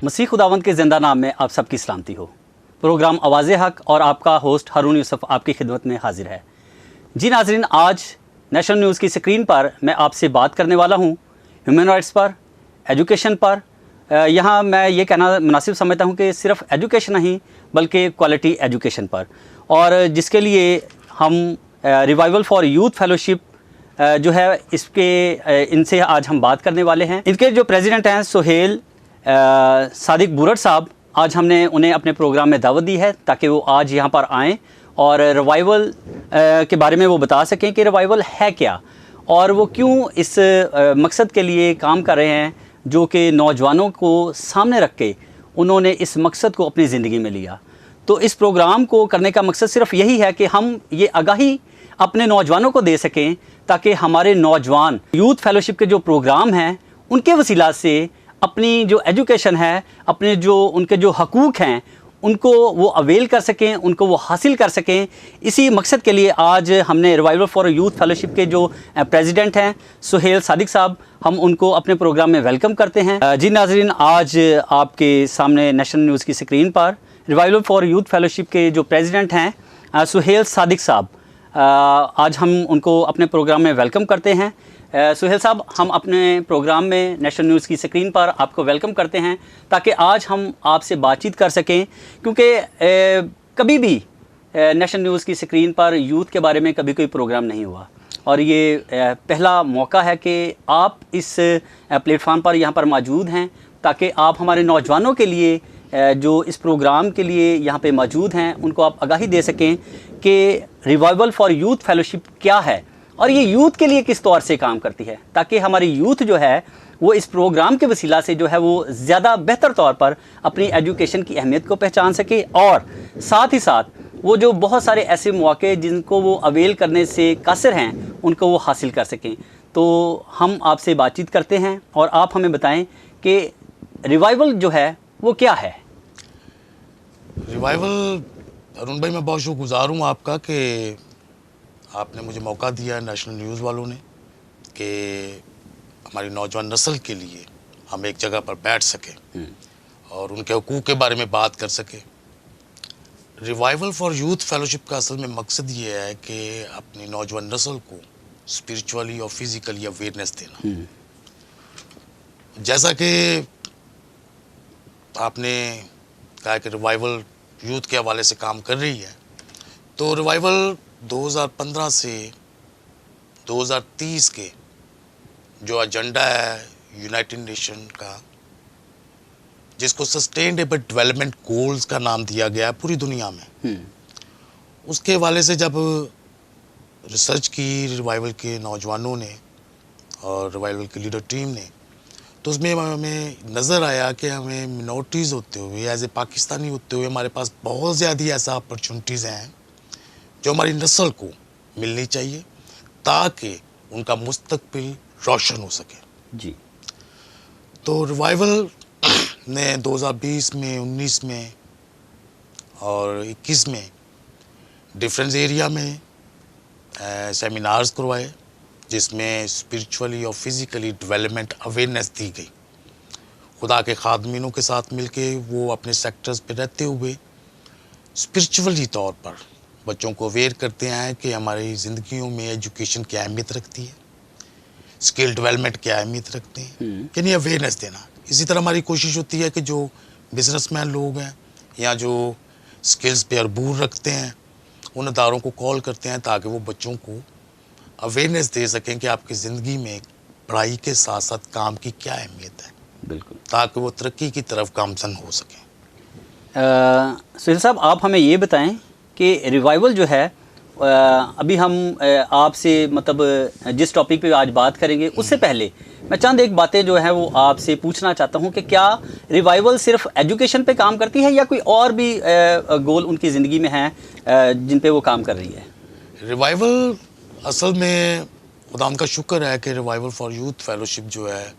मसीह खुदावंद के ज़िंदा नाम में आप सबकी सलामती हो। प्रोग्राम आवाज़ हक और आपका होस्ट हारून यूसुफ आपकी खिदमत में हाजिर है। जी नाजरीन, आज नेशनल न्यूज़ की स्क्रीन पर मैं आपसे बात करने वाला हूँ ह्यूमन राइट्स पर, एजुकेशन पर। यहाँ मैं ये कहना मुनासिब समझता हूँ कि सिर्फ एजुकेशन नहीं बल्कि क्वालिटी एजुकेशन पर, और जिसके लिए हम रिवाइवल फॉर यूथ फेलोशिप जो है इनसे आज हम बात करने वाले हैं। इनके जो प्रेसिडेंट हैं सुहेल सादिक बुरट साहब, आज हमने उन्हें अपने प्रोग्राम में दावत दी है ताकि वो आज यहाँ पर आएँ और रिवाइवल के बारे में वो बता सकें कि रिवाइवल है क्या और वो क्यों इस मकसद के लिए काम कर रहे हैं, जो कि नौजवानों को सामने रख के उन्होंने इस मकसद को अपनी ज़िंदगी में लिया। तो इस प्रोग्राम को करने का मकसद सिर्फ यही है कि हम ये आगाही अपने नौजवानों को दे सकें ताकि हमारे नौजवान यूथ फेलोशिप के जो प्रोग्राम हैं उनके वसीला से अपनी जो एजुकेशन है, अपने जो उनके जो हकूक़ हैं उनको वो अवेल कर सकें, उनको वो हासिल कर सकें। इसी मकसद के लिए आज हमने रिवाइवल फॉर यूथ फेलोशिप के जो प्रेसिडेंट हैं सुहेल सादिक साहब, हम उनको अपने प्रोग्राम में वेलकम करते हैं। जी नाजरीन, आज आपके सामने नेशनल न्यूज़ की स्क्रीन पर रिवाइवल फॉर यूथ फेलोशिप के जो प्रेसिडेंट हैं सुहेल सादिक साहब, आज हम उनको अपने प्रोग्राम में वेलकम करते हैं। सुहेल साहब, हम अपने प्रोग्राम में नेशनल न्यूज़ की स्क्रीन पर आपको वेलकम करते हैं ताकि आज हम आपसे बातचीत कर सकें, क्योंकि कभी भी नेशनल न्यूज़ की स्क्रीन पर यूथ के बारे में कभी कोई प्रोग्राम नहीं हुआ और ये पहला मौका है कि आप इस प्लेटफॉर्म पर यहाँ पर मौजूद हैं ताकि आप हमारे नौजवानों के लिए जो इस प्रोग्राम के लिए यहाँ पे मौजूद हैं उनको आप आगाही दे सकें कि रिवाइवल फॉर यूथ फेलोशिप क्या है और ये यूथ के लिए किस तौर से काम करती है, ताकि हमारी यूथ जो है वो इस प्रोग्राम के वसीला से जो है वो ज़्यादा बेहतर तौर पर अपनी एजुकेशन की अहमियत को पहचान सके और साथ ही साथ वो जो बहुत सारे ऐसे मौके जिनको वो अवेल करने से कासिर हैं उनको वो हासिल कर सकें। तो हम आपसे बातचीत करते हैं और आप हमें बताएं कि रिवाइवल जो है वो क्या है। रिवाइवल, अरुण भाई, मैं बहुत शुक्रगुजार हूँ आपका कि आपने मुझे मौका दिया नेशनल न्यूज़ वालों ने कि हमारी नौजवान नस्ल के लिए हम एक जगह पर बैठ सकें और उनके हकूक़ के बारे में बात कर सकें। रिवाइवल फॉर यूथ फेलोशिप का असल में मकसद ये है कि अपनी नौजवान नस्ल को स्पिरिचुअली और फिज़िकली अवेयरनेस देना। जैसा कि आपने कहा कि रिवाइवल यूथ के हवाले से काम कर रही है, तो रिवाइवल 2015 से 2030 के जो एजेंडा है यूनाइटेड नेशन का, जिसको सस्टेनेबल डेवलपमेंट गोल्स का नाम दिया गया है पूरी दुनिया में, उसके हवाले से जब रिसर्च की रिवाइवल के नौजवानों ने और रिवाइवल की लीडर टीम ने, तो उसमें हमें नज़र आया कि हमें मिनॉरिटीज़ होते हुए, एज ए पाकिस्तानी होते हुए, हमारे पास बहुत ज़्यादा ऐसा अपॉर्चुनिटीज़ हैं जो हमारी नस्ल को मिलनी चाहिए ताकि उनका मुस्तकबिल रोशन हो सके। जी। तो रिवाइवल ने 2020 में, 19 में और 21 में डिफरेंट एरिया में सेमिनार्स करवाए जिसमें स्पिरिचुअली और फिज़िकली डेवलपमेंट अवेयरनेस दी गई। खुदा के खादमीनों के साथ मिलके वो अपने सेक्टर्स पे रहते हुए स्पिरिचुअली तौर पर बच्चों को अवेयर करते हैं कि हमारी ज़िंदगियों में एजुकेशन क्या अहमियत रखती है, स्किल डेवलपमेंट क्या अहमियत रखते हैं, यानी अवेयरनेस देना। इसी तरह हमारी कोशिश होती है कि जो बिजनेसमैन लोग हैं या जो स्किल्स पे अरबूर रखते हैं उन अदारों को कॉल करते हैं ताकि वो बच्चों को अवेयरनेस दे सकें कि आपकी ज़िंदगी में पढ़ाई के साथ साथ काम की क्या अहमियत है, बिल्कुल, ताकि ताकि वो तरक्की की तरफ गामजन हो सकें। सुहेल साहब, आप हमें ये बताएं कि रिवाइवल जो है, अभी हम आपसे मतलब जिस टॉपिक पे आज बात करेंगे उससे पहले मैं चंद एक बातें जो है वो आपसे पूछना चाहता हूँ कि क्या रिवाइवल सिर्फ एजुकेशन पे काम करती है या कोई और भी गोल उनकी ज़िंदगी में हैं जिन पे वो काम कर रही है। रिवाइवल असल में खुदा का शुक्र है कि रिवाइवल फॉर यूथ फेलोशिप जो है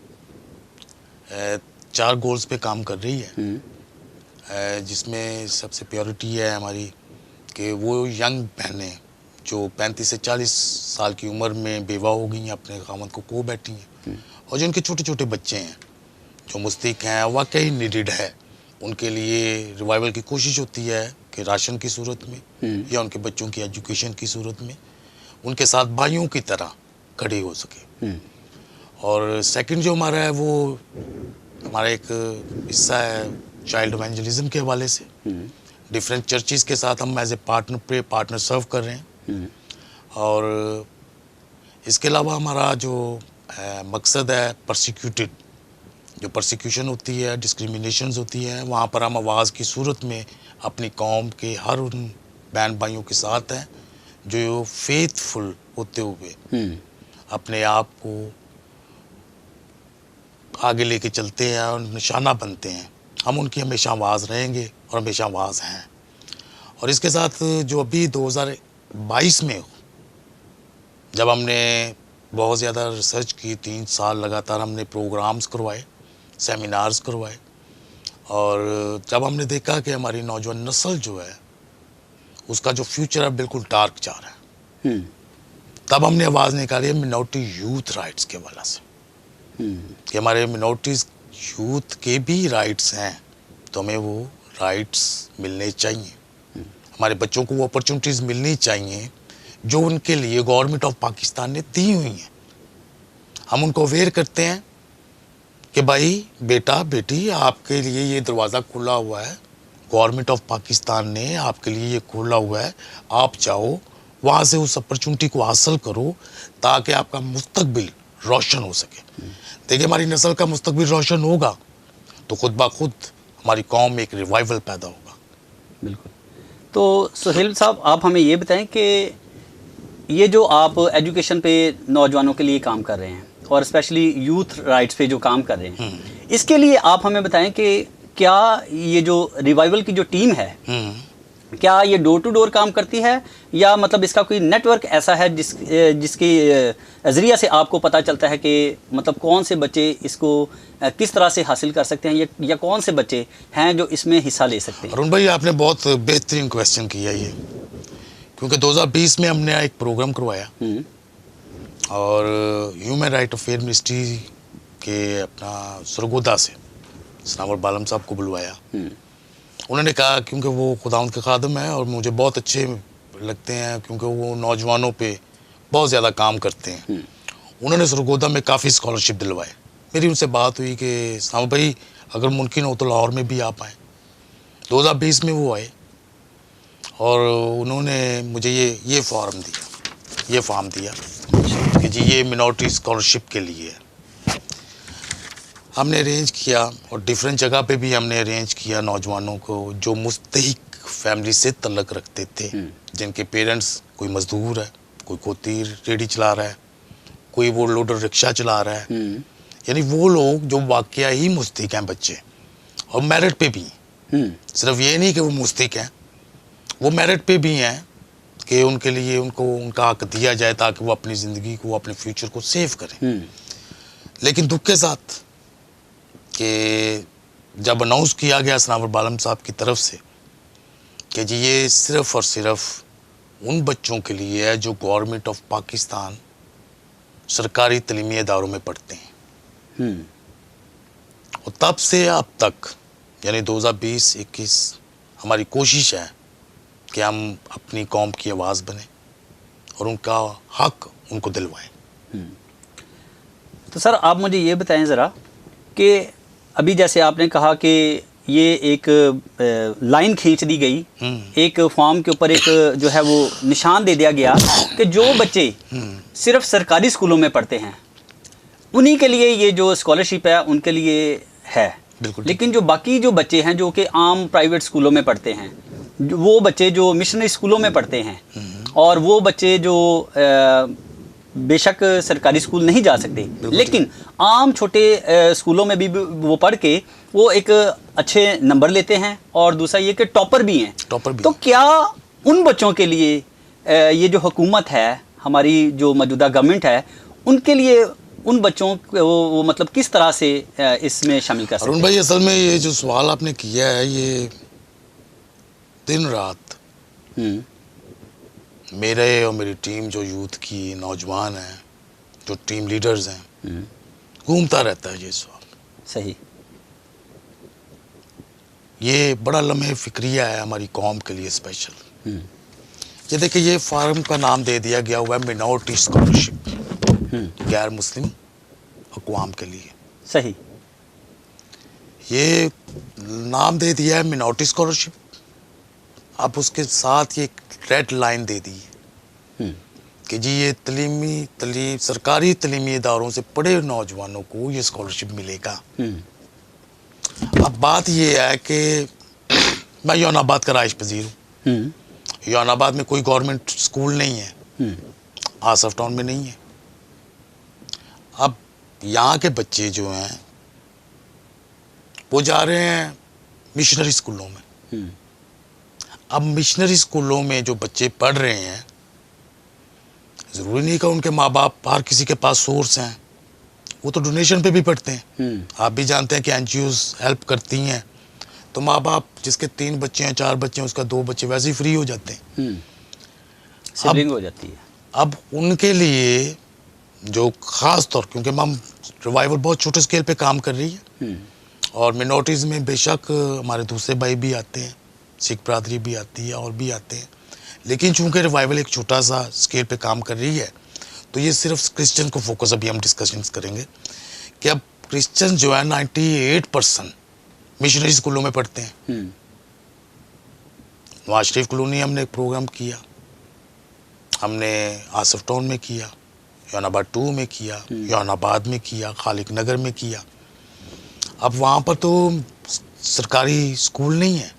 4 गोल्स पे काम कर रही है, जिसमें सबसे प्योरिटी है हमारी कि वो यंग बहनें जो 35 से 40 साल की उम्र में बेवा हो गई हैं, अपने खामद को खो बैठी हैं, और जो उनके छोटे छोटे बच्चे हैं जो मुस्तहिक हैं वाकई नीडेड है, उनके लिए रिवाइवल की कोशिश होती है कि राशन की सूरत में या उनके बच्चों की एजुकेशन की सूरत में उनके साथ भाइयों की तरह खड़े हो सके। और सेकंड जो हमारा है वो हमारा एक हिस्सा है चाइल्ड इवेंजलिज्म के हवाले से। डिफरेंट चर्चिज़ के साथ हम एज ए पार्टनर सर्व कर रहे हैं। और इसके अलावा हमारा जो मकसद है परसिक्यूटेड, जो परसिक्यूशन होती है, डिस्क्रिमिनेशंस होती है, वहाँ पर हम आवाज़ की सूरत में अपनी कौम के हर उन बहन भाइयों के साथ हैं जो फेथफुल होते हुए अपने आप को आगे लेके चलते हैं और निशाना बनते हैं। हम उनकी हमेशा आवाज़ रहेंगे और हमेशा आवाज़ हैं। और इसके साथ जो अभी 2022 में जब हमने बहुत ज़्यादा रिसर्च की, 3 साल लगातार हमने प्रोग्राम्स करवाए, सेमिनार्स करवाए, और जब हमने देखा कि हमारी नौजवान नस्ल जो है उसका जो फ्यूचर है बिल्कुल डार्क जा रहा है, तब हमने आवाज़ निकाली है मिनॉरिटी यूथ राइट्स के हवाले से कि हमारे मिनॉरिटीज़ यूथ के भी राइट्स हैं, तो हमें वो राइट्स मिलने चाहिए। हमारे बच्चों को वो अपॉर्चुनिटीज़ मिलनी चाहिए जो उनके लिए गवर्नमेंट ऑफ पाकिस्तान ने दी हुई हैं। हम उनको अवेयर करते हैं कि भाई बेटा बेटी आपके लिए ये दरवाज़ा खुला हुआ है, गवर्नमेंट ऑफ पाकिस्तान ने आपके लिए ये खोला हुआ है, आप जाओ वहाँ से उस अपॉर्चुनिटी को हासिल करो ताकि आपका मुस्तकबिल रोशन हो सके। देखिए हमारी नस्ल का मुस्तकबिल रोशन होगा तो खुद ब खुद हमारी कौम में एक रिवाइवल पैदा होगा। बिल्कुल। तो सुहेल साहब, आप हमें ये बताएं कि ये जो आप एजुकेशन पे नौजवानों के लिए काम कर रहे हैं और स्पेशली यूथ राइट्स पे जो काम कर रहे हैं, इसके लिए आप हमें बताएं कि क्या ये जो रिवाइवल की जो टीम है, क्या ये डोर टू डोर काम करती है या मतलब इसका कोई नेटवर्क ऐसा है जिसके ज़रिया से आपको पता चलता है कि मतलब कौन से बच्चे इसको किस तरह से हासिल कर सकते हैं या कौन से बच्चे हैं जो इसमें हिस्सा ले सकते हैं? अरुण भाई, आपने बहुत बेहतरीन क्वेश्चन किया ये, क्योंकि 2020 में हमने एक प्रोग्राम करवाया और ह्यूमन राइट अफेयर मिनिस्ट्री के अपना सरगोदा से सनावर बालम साहब को बुलवाया। उन्होंने कहा, क्योंकि वो खुदावंद के खादम हैं और मुझे बहुत अच्छे लगते हैं क्योंकि वो नौजवानों पे बहुत ज़्यादा काम करते हैं, उन्होंने सरगोदा में काफ़ी स्कॉलरशिप दिलवाए। मेरी उनसे बात हुई कि सनावर भाई अगर मुमकिन हो तो लाहौर में भी आप आएँ। 2020 में वो आए और उन्होंने मुझे ये फॉर्म दिया कि जी ये मिनॉरिटी स्कॉलरशिप के लिए है। हमने अरेंज किया और डिफरेंट जगह पे भी हमने अरेंज किया नौजवानों को जो मुस्तहिक फैमिली से तल्लक रखते थे, जिनके पेरेंट्स कोई मजदूर है, कोई कोती रेडी चला रहा है, कोई वो लोडर रिक्शा चला रहा है, यानी वो लोग जो वाकया ही मुस्तहिक हैं बच्चे और मेरिट पे भी सिर्फ ये नहीं कि वो मुस्तहिक हैं, वो मेरिट पे भी हैं कि उनके लिए उनको उनका हक दिया जाए ताकि वो अपनी ज़िंदगी को, अपने फ्यूचर को सेव करें। लेकिन दुख के साथ कि जब अनाउंस किया गया सनावर बालम साहब की तरफ से कि जी ये सिर्फ़ और सिर्फ उन बच्चों के लिए है जो गवर्नमेंट ऑफ पाकिस्तान सरकारी तलीमी इदारों में पढ़ते हैं, और तब से अब तक यानी 2020-21 हमारी कोशिश है कि हम अपनी कौम की आवाज़ बने और उनका हक उनको दिलवाएं। तो सर आप मुझे ये बताएं ज़रा कि अभी जैसे आपने कहा कि ये एक लाइन खींच दी गई, एक फॉर्म के ऊपर एक जो है वो निशान दे दिया गया कि जो बच्चे सिर्फ सरकारी स्कूलों में पढ़ते हैं उन्हीं के लिए ये जो स्कॉलरशिप है उनके लिए है। लेकिन जो बाकी जो बच्चे हैं जो कि आम प्राइवेट स्कूलों में पढ़ते हैं, वो बच्चे जो मिशनरी स्कूलों में पढ़ते हैं और वो बच्चे जो बेशक सरकारी स्कूल नहीं जा सकते लेकिन आम छोटे स्कूलों में भी वो पढ़ के वो एक अच्छे नंबर लेते हैं और दूसरा ये कि टॉपर भी हैं। तो क्या उन बच्चों के लिए ये जो हुकूमत है, हमारी जो मौजूदा गवर्नमेंट है, उनके लिए उन बच्चों को वो मतलब किस तरह से इसमें शामिल कर सकते हैं? अरुण भाई, असल में ये जो सवाल आपने किया है ये दिन रात मेरे और मेरी टीम जो यूथ की नौजवान हैं, जो टीम लीडर्स हैं, घूमता रहता है ये सवाल। सही। ये बड़ा लम्हे फिक्रिया है हमारी कौम के लिए स्पेशल। ये देखिए, ये फार्म का नाम दे दिया गया हुआ है मिनॉरिटी स्कॉलरशिप, गैर मुस्लिम अक़वाम के लिए। सही। ये नाम दे दिया है मिनॉरिटी स्कॉलरशिप। अब उसके साथ ये रेड लाइन दे दी है कि जी ये सरकारी तलीमी इदारों से पढ़े नौजवानों को ये स्कॉलरशिप मिलेगा। अब बात ये है कि मैं यौनाबाद का राइश पजीर हूँ। यौनाबाद में कोई गवर्नमेंट स्कूल नहीं है, आसफ टाउन में नहीं है। अब यहाँ के बच्चे जो हैं वो जा रहे हैं मिशनरी स्कूलों में। अब मिशनरी स्कूलों में जो बच्चे पढ़ रहे हैं, ज़रूरी नहीं कि उनके माँ बाप हर किसी के पास सोर्स हैं, वो तो डोनेशन पे भी पढ़ते हैं। आप भी जानते हैं कि एनजीओज हेल्प करती हैं, तो माँ बाप जिसके 3 बच्चे हैं 4 बच्चे हैं उसका 2 बच्चे वैसे ही फ्री हो जाते हैं, सिबलिंग हो जाती है। अब उनके लिए जो ख़ास तौर, क्योंकि मैम रिवाइवल बहुत छोटे स्केल पे काम कर रही है और मिनॉरिटीज़ में बेशक हमारे दूसरे भाई भी आते हैं, सिख बरादरी भी आती है और भी आते हैं, लेकिन चूंकि रिवाइवल एक छोटा सा स्केल पे काम कर रही है तो ये सिर्फ क्रिश्चियन को फोकस अभी हम डिस्कशंस करेंगे कि अब क्रिश्चियन जो है 98% मिशनरी स्कूलों में पढ़ते हैं। नवाज शरीफ कॉलोनी हमने एक प्रोग्राम किया, हमने आसफ टाउन में किया, यौनाबाद 2 में किया, यौनाबाद में किया, खालिक नगर में किया। अब वहाँ पर तो सरकारी स्कूल नहीं है।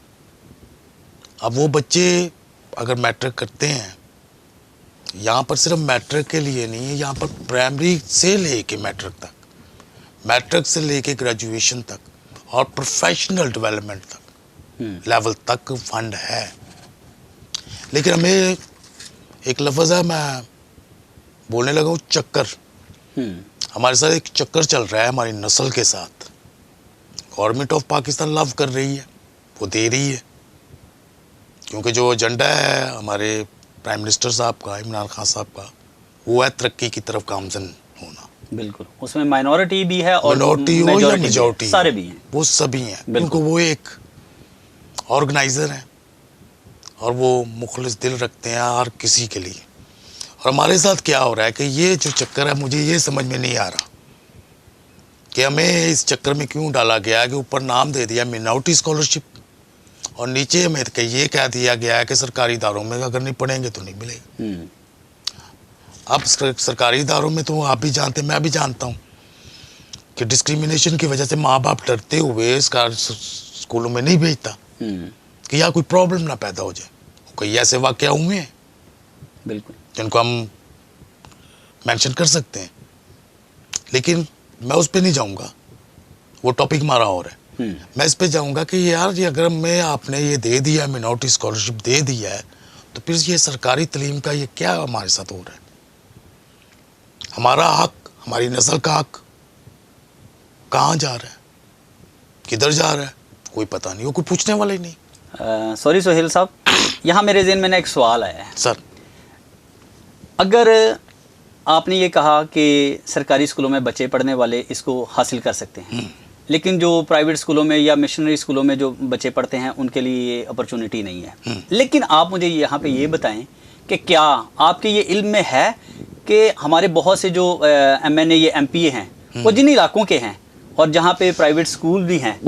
अब वो बच्चे अगर मैट्रिक करते हैं, यहाँ पर सिर्फ मैट्रिक के लिए नहीं है, यहाँ पर प्राइमरी से लेके मैट्रिक तक, मैट्रिक से लेके ग्रेजुएशन तक और प्रोफेशनल डेवलपमेंट तक लेवल तक फंड है। लेकिन हमें एक लफ्ज़ है, मैं बोलने लगा हूँ चक्कर। हमारे साथ एक चक्कर चल रहा है हमारी नस्ल के साथ। गवर्नमेंट ऑफ पाकिस्तान लव कर रही है, वो दे रही है, क्योंकि जो एजेंडा है हमारे प्राइम मिनिस्टर साहब का, इमरान खान साहब का, वो है तरक्की की तरफ गामजन होना। बिल्कुल, उसमें माइनॉरिटी भी है और माइनॉरिटी हो या मेजॉरिटी, सारे भी हैं, वो सभी हैं, क्योंकि वो एक ऑर्गेनाइज़र हैं और वो मुखलिस दिल रखते हैं हर किसी के लिए। और हमारे साथ क्या हो रहा है कि ये जो चक्कर है, मुझे ये समझ में नहीं आ रहा कि हमें इस चक्कर में क्यों डाला गया है कि ऊपर नाम दे दिया मिनॉरिटी स्कॉलरशिप और नीचे में ये कह दिया गया है कि सरकारी इदारों में अगर नहीं पढ़ेंगे तो नहीं मिलेगा। अब सरकारी इदारों में तो आप भी जानते हैं, मैं भी जानता हूँ कि डिस्क्रिमिनेशन की वजह से माँ बाप डरते हुए स्कूलों में नहीं भेजता कि यहाँ कोई प्रॉब्लम ना पैदा हो जाए। कई ऐसे वाक़या हुए हैं बिल्कुल जिनको हम मेंशन कर सकते हैं, लेकिन मैं उस पर नहीं जाऊँगा, वो टॉपिक हमारा और है। मैं इस पे जाऊँगा कि यार ये अगर मैं आपने ये दे दिया, मिनॉरिटी स्कॉलरशिप दे दिया है, तो फिर ये सरकारी तालीम का ये क्या हमारे साथ हो रहा है? हमारा हक, हमारी नस्ल का हक कहाँ जा रहा है, किधर जा रहा है, कोई पता नहीं, वो कोई पूछने वाला ही नहीं। सॉरी सोहेल साहब, यहाँ मेरे ज़हन में ना एक सवाल आया है। सर, अगर आपने ये कहा कि सरकारी स्कूलों में बच्चे पढ़ने वाले इसको हासिल कर सकते हैं, लेकिन जो प्राइवेट स्कूलों में या मिशनरी स्कूलों में जो बच्चे पढ़ते हैं उनके लिए ये अपॉर्चुनिटी नहीं है। लेकिन आप मुझे यहाँ पे ये बताएं कि क्या आपके ये इल्म में है कि हमारे बहुत से जो MNA ये MPA हैं वो जिन इलाकों के हैं और जहाँ पे प्राइवेट स्कूल भी हैं,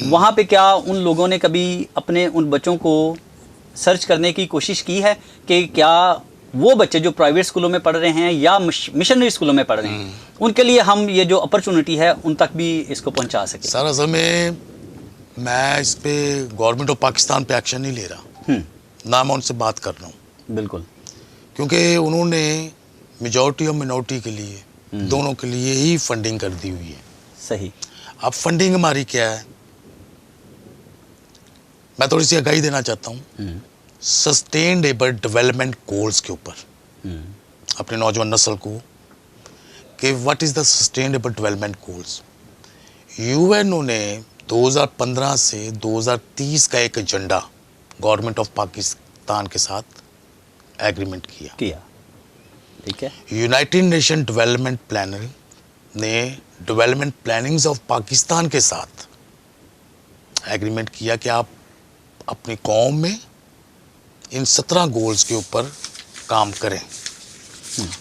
वहाँ पे क्या उन लोगों ने कभी अपने उन बच्चों को सर्च करने की कोशिश की है कि क्या वो बच्चे जो प्राइवेट स्कूलों में पढ़ रहे हैं या मिशनरी स्कूलों में पढ़ रहे हैं, उनके लिए हम ये जो अपॉर्चुनिटी है उन तक भी इसको पहुंचा सके? सर, असल में मैं इस पे गवर्नमेंट ऑफ पाकिस्तान पे एक्शन नहीं ले रहा, ना मैं उनसे बात कर रहा हूँ। बिल्कुल, क्योंकि उन्होंने मेजॉरिटी और मिनॉरिटी के लिए, दोनों के लिए ही फंडिंग कर दी हुई है। सही। अब फंडिंग हमारी क्या है, मैं थोड़ी सी आगाही देना चाहता हूँ सस्टेनेबल डेवलपमेंट गोल्स के ऊपर अपने नौजवान नस्ल को, कि what is the sustainable development goals. UNO ने 2015 से 2030 का एक एजेंडा गवर्नमेंट ऑफ पाकिस्तान के साथ एग्रीमेंट किया। ठीक है। यूनाइटेड नेशन डेवलपमेंट प्लानर ने डेवलपमेंट प्लानिंग्स ऑफ पाकिस्तान के साथ एग्रीमेंट किया कि आप अपनी कौम में इन 17 गोल्स के ऊपर काम करें।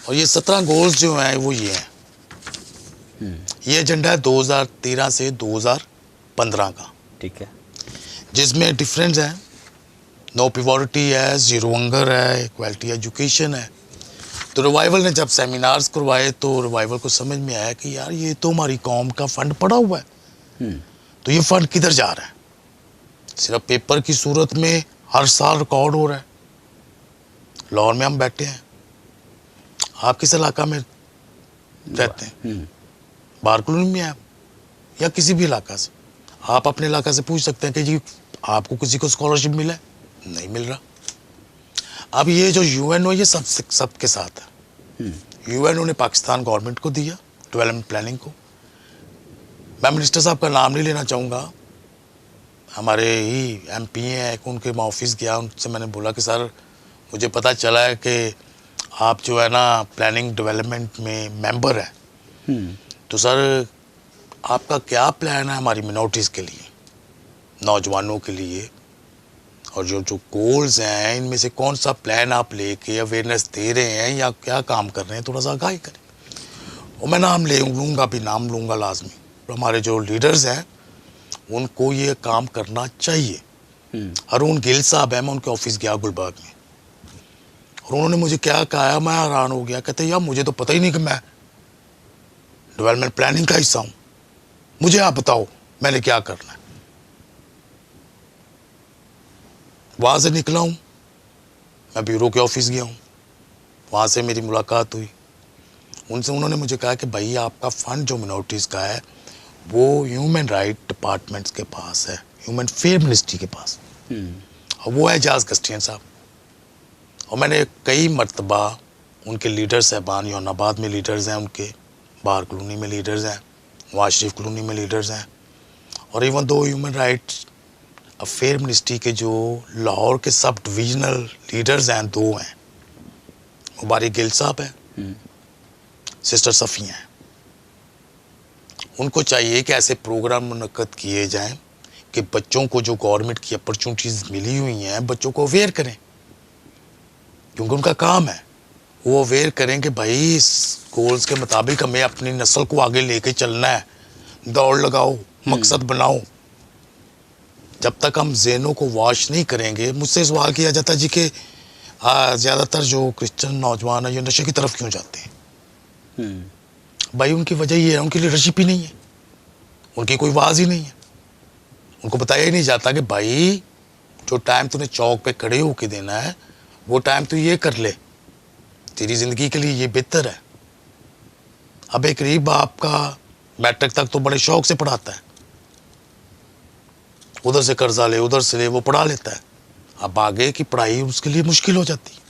और ये 17 गोल्स जो हैं वो ये हैं। ये एजेंडा है 2013 से 2015 का, ठीक है, जिसमें डिफरेंस है, नो पॉवर्टी है, जीरो हंगर है, क्वालिटी एजुकेशन है। तो रिवाइवल ने जब सेमिनार्स करवाए तो रिवाइवल को समझ में आया कि यार ये तो हमारी कौम का फंड पड़ा हुआ है, तो ये फंड किधर जा रहा है? सिर्फ पेपर की सूरत में हर साल रिकॉर्ड हो रहा है। लाहौर में हम बैठे हैं, आप किस इलाका में रहते हैं? बार कॉलोनी में आप या किसी भी इलाका से, आप अपने इलाका से पूछ सकते हैं कि जी आपको किसी को स्कॉलरशिप मिला है? नहीं मिल रहा। अब ये जो यूएनओ ये सब के साथ है। यूएनओ ने पाकिस्तान गवर्नमेंट को दिया डेवलपमेंट प्लानिंग को। मैं मिनिस्टर साहब का नाम नहीं लेना चाहूँगा, हमारे ही एमपी हैं, उनके मैं ऑफिस गया, उनसे मैंने बोला कि सर मुझे पता चला है कि आप जो है ना प्लानिंग डेवलपमेंट में मेंबर है, तो सर आपका क्या प्लान है हमारी मिनॉरिटीज़ के लिए, नौजवानों के लिए, और जो जो गोल्स हैं इनमें से कौन सा प्लान आप लेके अवेयरनेस दे रहे हैं या क्या काम कर रहे हैं, थोड़ा सा आगाही करें। और मैं नाम लूँगा भी, नाम लूँगा लाजमी। हमारे जो लीडर्स हैं उनको ये काम करना चाहिए। हरून गिल साहब हैं, मैं उनके ऑफिस गया गुलबर्ग में, और उन्होंने मुझे क्या कहा, मैं हैरान हो गया। कहते यार मुझे तो पता ही नहीं कि मैं डेवलपमेंट प्लानिंग का हिस्सा हूँ, मुझे आप बताओ मैंने क्या करना है। वहाँ से निकला हूँ, मैं ब्यूरो के ऑफिस गया हूँ, वहाँ से मेरी मुलाकात हुई उनसे। उन्होंने मुझे कहा कि भाई आपका फ़ंड जो मिनॉरिटीज़ का है वो ह्यूमन राइट डिपार्टमेंट्स के पास है, ह्यूमन फेयर मिनिस्ट्री के पास, और वो है एजाज गस्टियन साहब। और मैंने कई मरतबा उनके लीडर साहबान, यौनाबाद में लीडर्स हैं उनके, बार कॉलोनी में लीडर्स हैं, नवाज शरीफ कॉलोनी में लीडर्स हैं, और even though human rights affair ministry के जो लाहौर के सब डिविजनल लीडर्स हैं, दो हैं, मुबारक गिल साहब हैं, सिस्टर सफ़िया हैं। उनको चाहिए कि ऐसे प्रोग्राम मुनक्कद किए जाएं कि बच्चों को जो गवर्नमेंट की अपॉर्चुनिटीज़ मिली हुई हैं बच्चों को अवेयर करें, क्योंकि उनका काम है वो अवेयर करें कि भाई इस गोल्स के मुताबिक हमें अपनी नस्ल को आगे लेके चलना है, दौड़ लगाओ, मकसद बनाओ। जब तक हम ज़हनों को वॉश नहीं करेंगे, मुझसे सवाल किया जाता है जी कि ज़्यादातर जो क्रिश्चियन नौजवान है ये नशे की तरफ क्यों जाते हैं? भाई उनकी वजह ये है उनकी लीडरशिप ही नहीं है, उनकी कोई आवाज़ ही नहीं है। उनको बताया ही नहीं जाता कि भाई जो टाइम तूने चौक पे खड़े होके देना है वो टाइम तू ये कर ले, तेरी ज़िंदगी के लिए ये बेहतर है। अब एक गरीब बाप का मैट्रिक तक तो बड़े शौक से पढ़ाता है, उधर से कर्जा ले उधर से ले वो पढ़ा लेता है। अब आगे की पढ़ाई उसके लिए मुश्किल हो जाती है।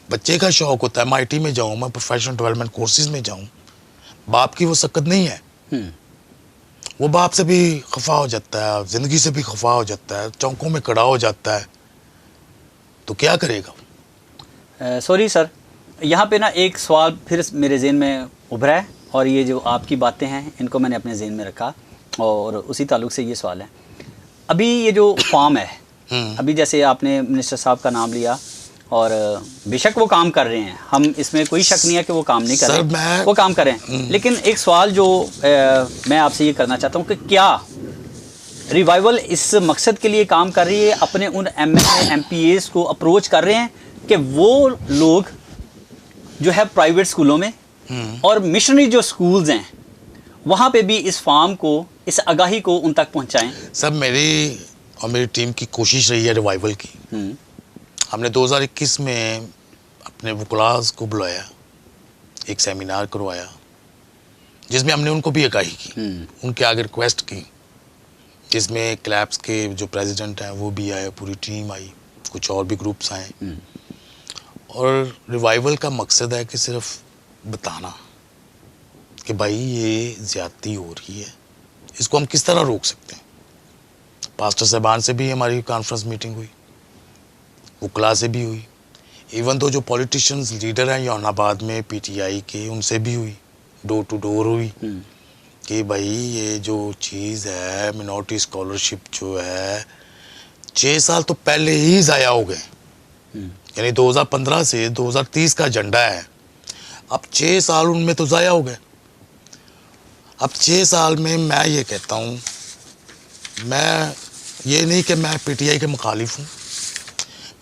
बच्चे का शौक होता है मैं IT में जाऊँ, मैं प्रोफेशनल डेवलपमेंट कोर्सेज में जाऊँ, बाप की वो सकत नहीं है। वो बाप से भी खफा हो जाता है, ज़िंदगी से भी खफा हो जाता है, चौकों में खड़ा हो जाता है, तो क्या करेगा? सॉरी सर, यहाँ पे ना एक सवाल फिर मेरे जहन में उभरा है, और ये जो आपकी बातें हैं इनको मैंने अपने जहन में रखा, और उसी ताल्लुक से ये सवाल है। अभी ये जो फार्म है, अभी जैसे आपने मिनिस्टर साहब का नाम लिया, और बेशक वो काम कर रहे हैं, हम इसमें कोई शक नहीं है कि वो काम नहीं कर रहे, वो काम कर रहे हैं। लेकिन एक सवाल जो मैं आपसे ये करना चाहता हूँ कि क्या रिवाइवल इस मकसद के लिए काम कर रही है, अपने उन MLA MPAs को अप्रोच कर रहे हैं कि वो लोग जो है प्राइवेट स्कूलों में और मिशनरी जो स्कूल्स हैं वहाँ पे भी इस फार्म को, इस आगाही को उन तक पहुँचाएं? सब मेरी और मेरी टीम की कोशिश रही है रिवाइवल की। हमने 2021 में अपने वकलास को बुलाया, एक सेमिनार करवाया जिसमें हमने उनको भी आगाही की, उनके आगे रिक्वेस्ट की, जिसमें क्लैप्स के जो प्रेसिडेंट हैं वो भी आए, पूरी टीम आई, कुछ और भी ग्रुप्स आए। और रिवाइवल का मकसद है कि सिर्फ बताना कि भाई ये ज़्यादती हो रही है, इसको हम किस तरह रोक सकते हैं। पास्टर साहबान से भी हमारी कॉन्फ्रेंस मीटिंग हुई, वकला से भी हुई, इवन तो जो पॉलिटिशियंस लीडर हैं यौनाबाद में PTI के, उनसे भी हुई, डोर टू डोर हुई कि भाई ये जो चीज़ है मिनॉरिटी स्कॉलरशिप जो है 6 साल तो पहले ही ज़ाया हो गए। यानी 2015 से 2030 का एजेंडा है, अब 6 साल उनमें तो ज़ाया हो गए। अब 6 साल में मैं ये कहता हूँ, मैं ये नहीं कि मैं पीटीआई के मुखालिफ हूँ,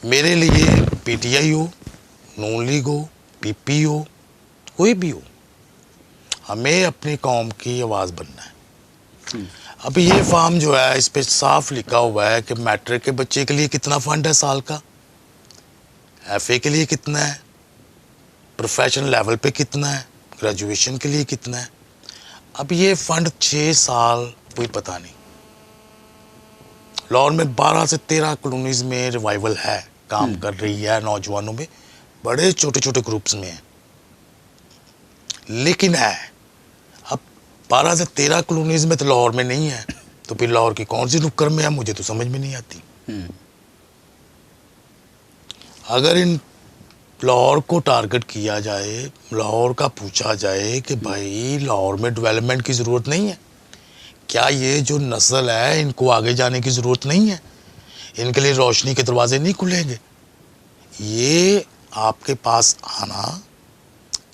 मेरे लिए पीटीआई हो, नून लीग हो, पीपी हो, कोई भी हो, हमें अपनी कौम की आवाज़ बनना है। अब ये फॉर्म जो है इस पे साफ लिखा हुआ है कि मैट्रिक के बच्चे के लिए कितना फ़ंड है साल का, एफए के लिए कितना है, प्रोफेशनल लेवल पे कितना है, ग्रेजुएशन के लिए कितना है। अब ये फ़ंड 6 साल कोई पता नहीं। लाहौर में 12 से 13 कॉलोनीज़ में रिवाइवल है, काम कर रही है, नौजवानों में बड़े छोटे छोटे ग्रुप्स में है, लेकिन है अब 12 से 13 कॉलोनीज़ में तो लाहौर में नहीं है, तो फिर लाहौर की कौन सी नुक्कड़ में है मुझे तो समझ में नहीं आती। अगर इन लाहौर को टारगेट किया जाए, लाहौर का पूछा जाए कि भाई लाहौर में डेवलपमेंट की ज़रूरत नहीं है क्या, ये जो नस्ल है इनको आगे जाने की ज़रूरत नहीं है, इनके लिए रोशनी के दरवाजे नहीं खुलेंगे, ये आपके पास आना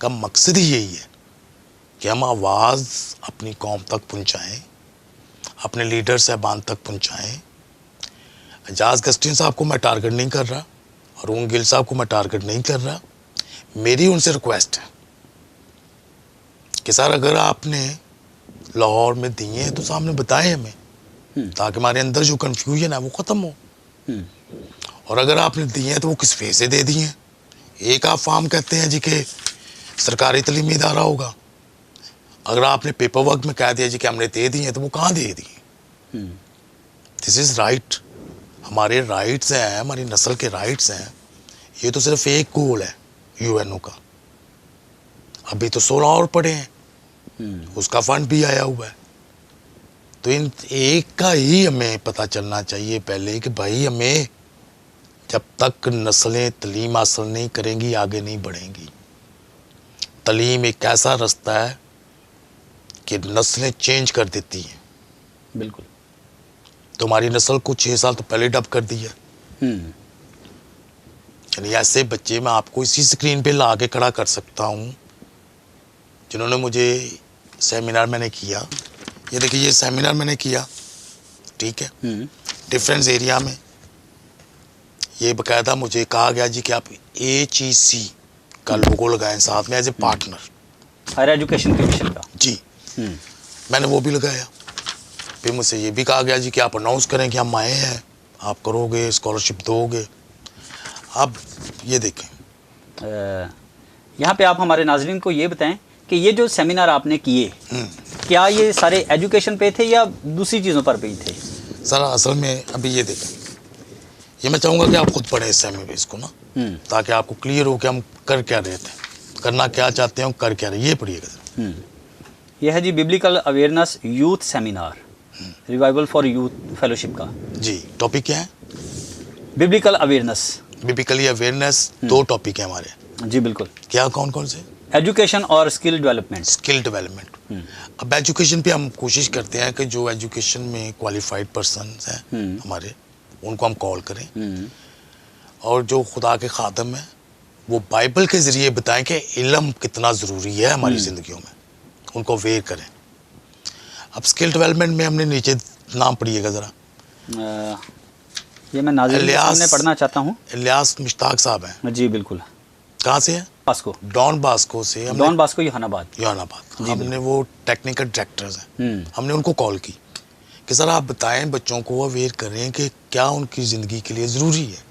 का मकसद ही यही है कि हम आवाज़ अपनी कौम तक पहुंचाएं, अपने लीडर साहबान तक पहुंचाएं। एजाज गस्टिन साहब को मैं टारगेट नहीं कर रहा, अरुण गिल साहब को मैं टारगेट नहीं कर रहा, मेरी उनसे रिक्वेस्ट है कि सर अगर आपने लाहौर में दिए हैं तो सामने बताएं हमें, ताकि हमारे अंदर जो कन्फ्यूजन है वो ख़त्म हो। और अगर आपने दिए हैं तो वो किस फेज से दे दिए हैं। एक आप फार्म कहते हैं जी कि सरकारी तलीमी इदारा होगा, अगर आपने पेपर वर्क में कह दिया जी कि हमने दे दिए हैं तो वो कहाँ दे दिए। दिस इज़ राइट, हमारे राइट्स हैं, हमारी नस्ल के राइट्स हैं। ये तो सिर्फ एक गोल है यूएनओ का, अभी तो 16 और पड़े हैं, उसका फंड भी आया हुआ है। तो इन एक का ही हमें पता चलना चाहिए पहले कि भाई हमें जब तक नस्लें तलीम हासिल नहीं करेंगी आगे नहीं बढ़ेंगी। तलीम एक ऐसा रास्ता है कि नस्लें चेंज कर देती हैं। बिल्कुल। तुम्हारी नस्ल को 6 साल तो पहले डब कर दिया। यानी ऐसे बच्चे मैं आपको इसी स्क्रीन पे ला के खड़ा कर सकता हूँ जिन्होंने मुझे सेमिनार मैंने किया, ये देखिए ये सेमिनार मैंने किया, ठीक है, डिफरेंस एरिया में। ये बाकायदा मुझे कहा गया जी कि आप HEC का लोगो लगाएं साथ में as a partner, higher education commission का। जी मैंने वो भी लगाया। फिर मुझसे ये भी कहा गया जी कि आप अनाउंस करें कि हम आए हैं, आप करोगे, स्कॉलरशिप दोगे। अब ये देखें, यहाँ पे आप हमारे नाजरीन को ये बताएं कि ये जो सेमिनार आपने किए, क्या ये सारे एजुकेशन पे थे या दूसरी चीज़ों पर भी थे? सर असल में अभी ये देखें, ये मैं चाहूँगा कि आप खुद पढ़ें इस सेमिनार इसको ना, ताकि आपको क्लियर हो कि हम कर क्या रहे थे, करना क्या चाहते हैं, कर क्या रहे, ये पढ़िएगा। यह है जी biblical awareness youth seminar, revival for youth fellowship का। जी टॉपिक क्या है? Biblical awareness. Biblically awareness 2 topic है हमारे। जी बिल्कुल। क्या कौन कौन से? एजुकेशन और स्किल डेवलपमेंट। Skill development. अब एजुकेशन पे हम कोशिश करते हैं कि जो एजुकेशन में क्वालिफाइड पर्सन हैं हमारे, उनको हम कॉल करें, और जो खुदा के खादम हैं वो बाइबल के ज़रिए बताएं कि इल्म कितना ज़रूरी है हमारी ज़िंदगियों में, उनको अवेयर करें। अब स्किल डेवलपमेंट में हमने नीचे नाम पढ़िएगा ज़रा, ये मैं नाज़रीन के सामने पढ़ना चाहता हूँ। इलियास मुश्ताक साहब हैं। जी बिल्कुल। कहाँ से हैं? बास्को। डॉन बास्को से। Don Bosco Jahanabad. जहानाबाद। हमने वो टेक्निकल डायरेक्टर्स हैं, हमने उनको कॉल की कि सर आप बताएं, बच्चों को अवेयर करें कि क्या उनकी ज़िंदगी के लिए ज़रूरी है,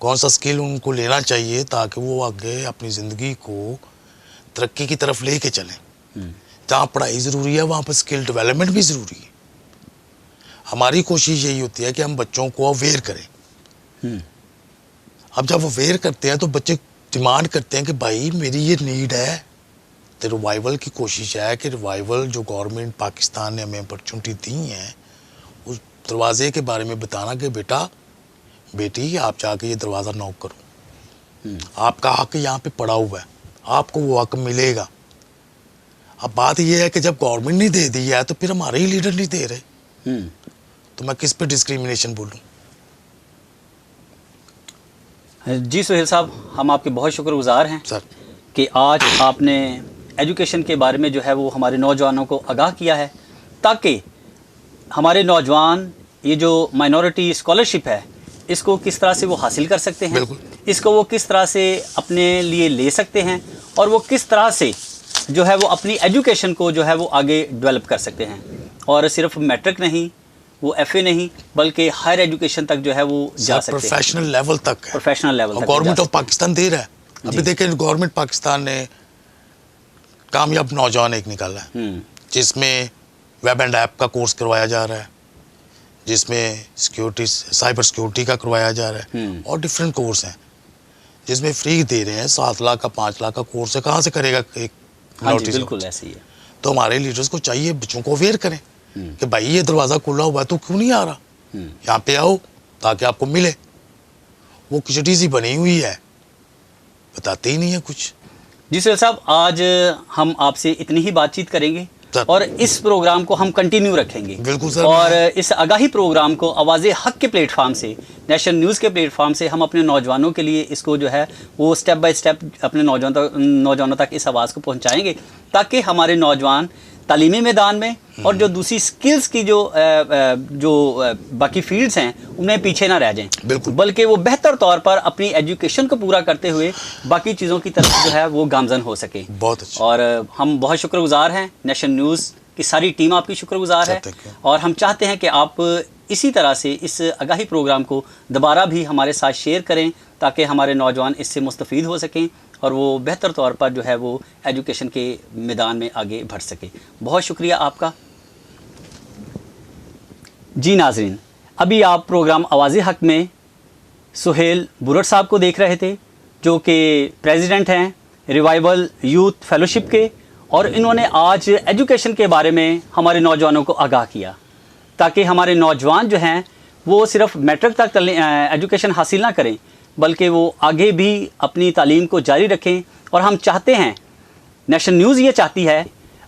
कौन सा स्किल उनको लेना चाहिए ताकि वो आगे अपनी ज़िंदगी को तरक्की की तरफ ले कर चलें। जहाँ पढ़ाई ज़रूरी है वहाँ पर स्किल डेवलपमेंट भी ज़रूरी है। हमारी कोशिश यही होती है कि हम बच्चों को अवेयर करें। अब जब अवेयर करते हैं तो बच्चे डिमांड करते हैं कि भाई मेरी ये नीड है। तो रिवाइवल की कोशिश है कि रिवाइवल जो गवर्नमेंट पाकिस्तान ने हमें अपॉर्चुनिटी दी हैं, उस दरवाजे के बारे में बताना कि बेटा बेटी आप जाके ये दरवाज़ा नॉक करो, आपका हक यहाँ पे पड़ा हुआ है, आपको वो हक मिलेगा। अब बात यह है कि जब गवर्नमेंट नहीं दे दी है तो फिर हमारे ही लीडर नहीं दे रहे, तो मैं किस पे डिस्क्रिमिनेशन बोलूं? जी सुहेल साहब, हम आपके बहुत शुक्रगुजार हैं सर कि आज आपने एजुकेशन के बारे में जो है वो हमारे नौजवानों को आगाह किया है, ताकि हमारे नौजवान ये जो माइनॉरिटी स्कॉलरशिप है इसको किस तरह से वो हासिल कर सकते हैं, इसको वो किस तरह से अपने लिए ले सकते हैं, और वो किस तरह से जो है वो अपनी एजुकेशन को जो है वो आगे डेवलप कर सकते हैं। और सिर्फ मैट्रिक नहीं, वो FA नहीं, बल्कि हायर एजुकेशन तक जो है वो जा सकते हैं, प्रोफेशनल लेवल तक है, प्रोफेशनल लेवल तक। गवर्नमेंट ऑफ पाकिस्तान दे रहा है। अभी देखें, गवर्नमेंट पाकिस्तान ने कामयाब नौजवान एक निकाला है जिसमें वेब एंड ऐप का कोर्स करवाया जा रहा है, जिसमें सिक्योरिटी, साइबर सिक्योरिटी का करवाया जा रहा है, और डिफरेंट कोर्स हैं जिसमें फ्री दे रहे हैं। 7 लाख का 5 लाख का कोर्स है, कहाँ से करेगा एक? हाँ जी, बिल्कुल ऐसे ही है। तो हमारे लीडर्स को चाहिए बच्चों को अवेयर करें कि भाई ये दरवाज़ा खुला हुआ है तो क्यों नहीं आ रहा, यहाँ पे आओ ताकि आपको मिले। वो खिचड़ी सी बनी हुई है, बताते ही नहीं है कुछ। जी सर साहब, आज हम आपसे इतनी ही बातचीत करेंगे सर। और इस प्रोग्राम को हम कंटिन्यू रखेंगे। बिल्कुल सर। और इस आगाही प्रोग्राम को आवाज़े हक के प्लेटफार्म से, नेशनल न्यूज़ के प्लेटफार्म से हम अपने नौजवानों के लिए इसको जो है वो स्टेप बाय स्टेप अपने नौजवानों तक इस आवाज़ को पहुंचाएंगे, ताकि हमारे नौजवान तालीमी मैदान में और जो दूसरी स्किल्स की जो बाकी फील्ड्स हैं उनमें पीछे ना रह जाएं, बल्कि वो बेहतर तौर पर अपनी एजुकेशन को पूरा करते हुए बाकी चीज़ों की तरफ जो है वो गामजन हो सके। बहुत अच्छा। और हम बहुत शुक्रगुजार हैं, नेशनल न्यूज़ की सारी टीम आपकी शुक्रगुजार है, और हम चाहते हैं कि आप इसी तरह से इस आगाही प्रोग्राम को दोबारा भी हमारे साथ शेयर करें, ताकि हमारे नौजवान इससे मुस्तफ़ीद हो सकें और वो बेहतर तौर पर जो है वो एजुकेशन के मैदान में आगे बढ़ सके। बहुत शुक्रिया आपका। जी नाज़रीन, अभी आप प्रोग्राम आवाज़े हक में सुहेल बुरट साहब को देख रहे थे, जो कि प्रेसिडेंट हैं रिवाइवल यूथ फेलोशिप के, और इन्होंने आज एजुकेशन के बारे में हमारे नौजवानों को आगाह किया, ताकि हमारे नौजवान जो हैं वो सिर्फ मैट्रिक तक एजुकेशन हासिल ना करें, बल्कि वो आगे भी अपनी तालीम को जारी रखें। और हम चाहते हैं, नेशनल न्यूज़ ये चाहती है,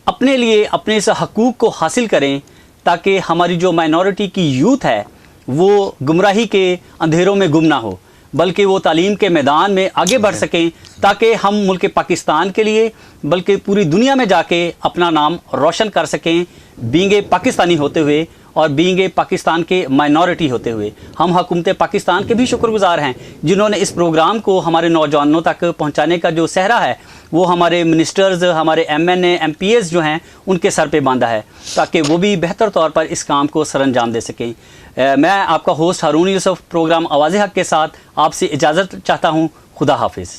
अपने लिए अपने इस हकूक़ को हासिल करें, ताकि हमारी जो माइनॉरिटी की यूथ है वो गुमराही के अंधेरों में गुम ना हो, बल्कि वो तालीम के मैदान में आगे बढ़ सकें, ताकि हम मुल्क पाकिस्तान के लिए बल्कि पूरी दुनिया में जाके अपना नाम रोशन कर सकें, बीइंग ए पाकिस्तानी होते हुए और बीइंग ए पाकिस्तान के माइनॉरिटी होते हुए। हम हुकूमत पाकिस्तान के भी शुक्रगुजार हैं, जिन्होंने इस प्रोग्राम को हमारे नौजवानों तक पहुंचाने का जो सहरा है वो हमारे मिनिस्टर्स, हमारे MNA MPs जो हैं उनके सर पे बांधा है, ताकि वो भी बेहतर तौर पर इस काम को सरअंजाम दे सकें। मैं आपका होस्ट हारून यूसुफ प्रोग्राम आवाज़े हक के साथ आपसे इजाज़त चाहता हूँ। खुदा हाफिज़।